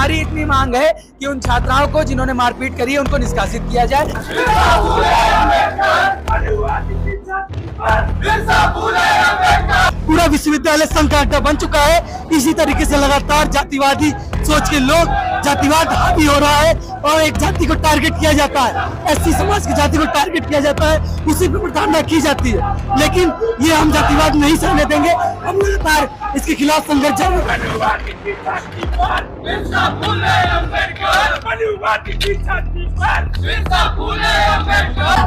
हमारी इतनी मांग है कि उन छात्राओं को जिन्होंने मारपीट करी है उनको निष्कासित किया जाए। पूरा विश्वविद्यालय संघ का अड्डा बन चुका है। इसी तरीके से लगातार जातिवादी सोच के लोग, जातिवाद हावी हो रहा है और एक जाति को टारगेट किया जाता है, एससी समाज की जाति को टारगेट किया जाता है, उसी पर प्रताड़ना की जाती है। लेकिन ये हम जातिवाद नहीं सहने देंगे, हम लगातार इसके खिलाफ संघर्ष जारी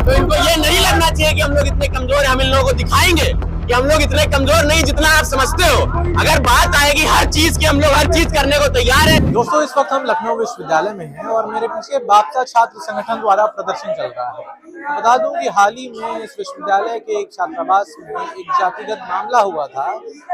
तो इनको ये नहीं लगना चाहिए कि हम लोग इतने कमजोर हैं। हम इन लोगों को दिखाएंगे कि हम लोग इतने कमजोर नहीं जितना आप समझते हो। अगर बात आएगी हर चीज की, हम लोग हर चीज करने को तैयार है। दोस्तों, इस वक्त हम लखनऊ विश्वविद्यालय में हैं और मेरे पीछे बापसा छात्र संगठन द्वारा प्रदर्शन चल रहा है। बता दूं कि हाल ही में इस विश्वविद्यालय के एक छात्रावास में एक जातिगत मामला हुआ था।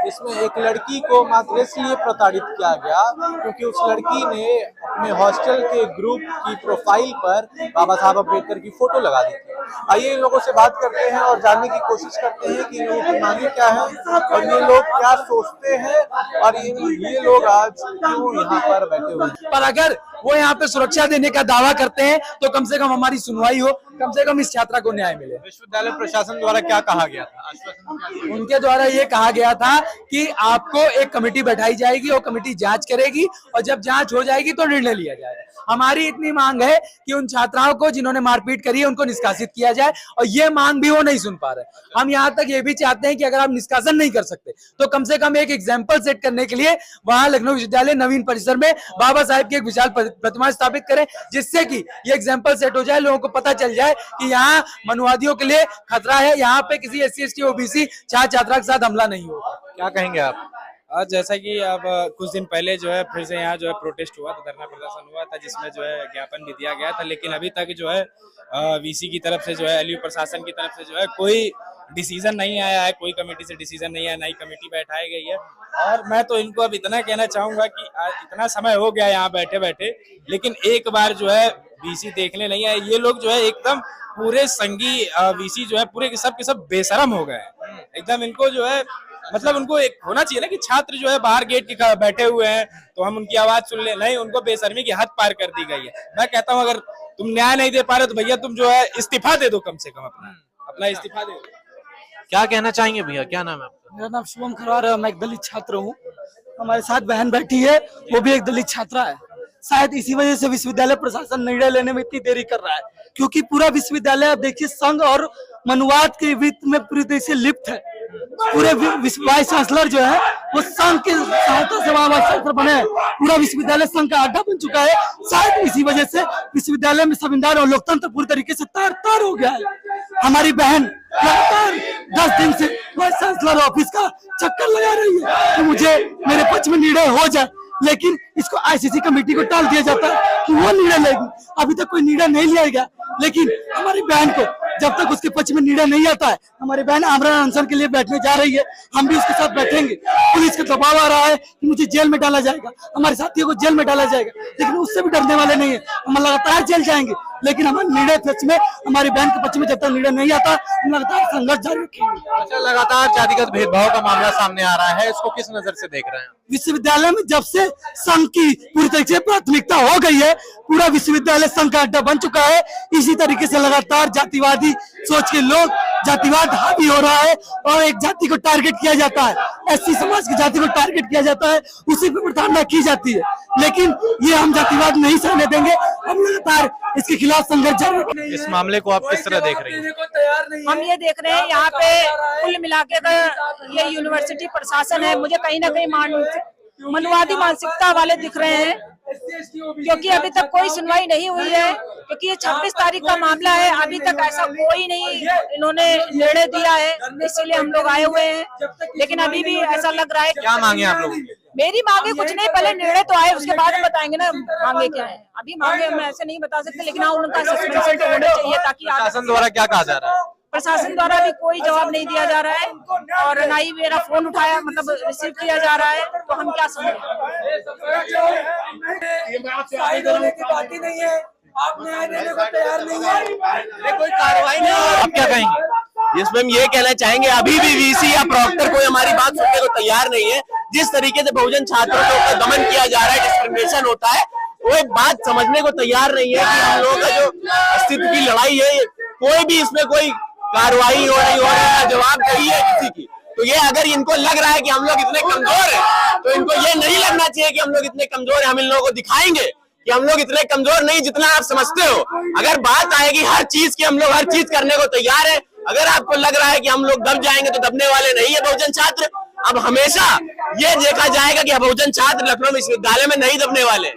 इसमें एक लड़की को मात्र इसलिए प्रताड़ित किया गया क्योंकि उस लड़की ने अपने हॉस्टल के ग्रुप की प्रोफाइल पर बाबा साहब अम्बेडकर की फोटो लगा दी थी। आइए इन लोगों से बात करते हैं और जानने की कोशिश करते हैं कि इन लोगों की मांगे क्या है और ये लोग क्या सोचते हैं और ये लोग आज क्यों यहाँ पर बैठे हुए हैं। पर अगर वो यहाँ पे सुरक्षा देने का दावा करते हैं तो कम से कम हमारी सुनवाई हो, कम से कम इस छात्रा को न्याय मिले। विश्वविद्यालय प्रशासन द्वारा क्या कहा गया था? आश्वासन क्या दिया? उनके द्वारा ये कहा गया था कि आपको एक कमेटी बैठाई जाएगी और कमेटी जांच करेगी और जब जांच हो जाएगी तो निर्णय लिया जाएगा। हमारी इतनी मांग है कि उन छात्राओं को जिन्होंने मारपीट करी है उनको निष्कासित किया जाए और ये मांग भी वो नहीं सुन पा रहे। हम यहाँ तक ये भी चाहते हैं कि अगर आप निष्कासन नहीं कर सकते तो कम से कम एक एग्जाम्पल सेट करने के लिए वहां लखनऊ विश्वविद्यालय नवीन परिसर में बाबा साहेब की एक विशाल प्रतिमा स्थापित करें, जिससे कि ये एग्जाम्पल सेट हो जाए, लोगों को पता चल जाए कि यहाँ मनुवादियों के लिए खतरा है, यहाँ पे किसी SC ST OBC छात्र छात्रा के साथ हमला नहीं होगा। क्या कहेंगे आप? आज जैसा कि अब कुछ दिन पहले जो है फिर से यहाँ जो है प्रोटेस्ट हुआ था, धरना प्रदर्शन हुआ था, जिसमें जो है ज्ञापन भी दिया गया था, लेकिन अभी तक जो है VC की तरफ से जो है LU प्रशासन की तरफ से जो है कोई डिसीजन नहीं आया है, कोई कमेटी से डिसीजन नहीं आया, नई कमेटी बैठाई गई है। और मैं तो इनको अब इतना कहना चाहूंगा कि इतना समय हो गया यहाँ बैठे बैठे, लेकिन एक बार जो है VC देखने नहीं आए। ये लोग जो है एकदम पूरे संघी VC जो है पूरे के सब बेशरम हो गए हैं एकदम। इनको जो है मतलब उनको एक होना चाहिए ना कि छात्र जो है बाहर गेट के बैठे हुए हैं तो हम उनकी आवाज सुन ले, नहीं, उनको बेशर्मी की हद पार कर दी गई है। मैं कहता हूं अगर तुम न्याय नहीं दे पा रहे तो भैया तुम जो है इस्तीफा दे दो, कम से कम अपना इस्तीफा दे दो। क्या कहना चाहेंगे भैया? क्या नाम है आपका? मेरा नाम शुभम खरवार है, मैं एक दलित छात्र हूँ। हमारे साथ बहन बैठी है, वो भी एक दलित छात्रा है। शायद इसी वजह से विश्वविद्यालय प्रशासन निर्णय लेने में इतनी देरी कर रहा है, क्योंकि पूरा विश्वविद्यालय आप देखिए संघ और मनुवाद के वित्त में पूरी तरह से लिप्त है। पूरे वाइस चांसलर जो है वो संघ के सहायता से वहाँ वाइस चांसलर बने हैं। पूरा विश्वविद्यालय संघ का अड्डा बन चुका है। शायद इसी वजह से विश्वविद्यालय में संविधान और लोकतंत्र पूरी तरीके से तार हो गया है। हमारी बहन लगातार 10 दिन से वाइस चांसलर ऑफिस का चक्कर लगा रही है कि मुझे मेरे पक्ष में निर्णय हो जाए, लेकिन इसको ICC कमेटी को टाल दिया जाता है कि वो निर्णय लेगी। अभी तक कोई निर्णय नहीं लिया गया, लेकिन हमारी बहन को जब तक उसके पक्ष में निर्णय नहीं आता है, हमारी बहन आमरण अनशन के लिए बैठने जा रही है। हम भी उसके साथ बैठेंगे। पुलिस का दबाव आ रहा है कि मुझे जेल में डाला जाएगा, हमारे साथियों को जेल में डाला जाएगा, लेकिन उससे भी डरने वाले नहीं है। हम लगातार जेल जाएंगे, लेकिन हमारे निर्णय पक्ष में, हमारी बहन के पक्ष में जब तक निर्णय नहीं आता, हम लगातार संघर्ष जारी रखेंगे। अच्छा, लगातार जातिगत भेदभाव का मामला सामने आ रहा है, इसको किस नजर से देख रहे हैं? विश्वविद्यालय में जब से संघ की पूरी तरीके से प्राथमिकता हो गई है, पूरा विश्वविद्यालय संघ का अड्डा बन चुका है। इसी तरीके से लगातार जातिवादी सोच के लोग, जातिवाद हावी हो रहा है और एक जाति को टारगेट किया जाता है, SC समाज की जाति को टारगेट किया जाता है, उसी पर प्रताड़ना की जाती है। लेकिन ये हम जातिवाद नहीं सहने देंगे, हम लगातार इसके खिलाफ संघर्ष जारी रखेंगे। इस मामले को आप किस तरह देख रही हैं? हम ये देख रहे हैं यहाँ पे कुल मिला के ये यूनिवर्सिटी प्रशासन है, मुझे कहीं ना कहीं मनुवादी मानसिकता वाले दिख रहे हैं, क्योंकि अभी तक कोई सुनवाई नहीं हुई है। क्योंकि ये 26 तारीख का मामला है, अभी तक ऐसा कोई नहीं इन्होंने निर्णय दिया है, इसीलिए हम लोग आए हुए हैं। लेकिन अभी भी ऐसा लग रहा है। क्या मांगे आप लोग? मेरी मांगे कुछ नहीं, पहले निर्णय तो आए, उसके बाद हम बताएंगे ना मांगे क्या है। अभी मांगे हम ऐसे नहीं बता सकते, लेकिन हाँ उनका सस्पेंशन तो होना चाहिए ताकि प्रशासन द्वारा क्या कहा जा रहा है? प्रशासन द्वारा भी कोई जवाब नहीं दिया जा रहा है और ना ही मेरा फोन उठाया, मतलब रिसीव किया जा रहा है, तो हम क्या समझें। बात ही नहीं है, आप न्याय देने को तैयार नहीं है, कोई कार्रवाई नहीं। आप क्या कहेंगे? जिसमें हम ये कहना चाहेंगे अभी भी VC या प्रॉक्टर कोई हमारी बात सुनने को तैयार नहीं है। जिस तरीके से बहुजन छात्रों के ऊपर दमन किया जा रहा है, डिस्क्रिमिनेशन होता है, वो एक बात समझने को तैयार नहीं है कि हम लोगों का जो अस्तित्व की लड़ाई है, कोई भी इसमें कोई कार्रवाई हो रही है, जवाब नहीं है किसी की। तो ये अगर इनको लग रहा है कि हम लोग इतने कमजोर हैं, तो इनको ये नहीं लगना चाहिए कि हम लोग इतने कमजोर हैं। हम इन लोगों को दिखाएंगे कि हम लोग इतने कमजोर नहीं जितना आप समझते हो। अगर बात आएगी हर चीज की, हम लोग हर चीज करने को तैयार है। अगर आपको लग रहा है कि हम लोग दब जाएंगे, तो दबने वाले नहीं है बहुजन छात्र। अब हमेशा ये देखा जाएगा कि बहुजन छात्र लखनऊ विश्वविद्यालय में नहीं दबने वाले।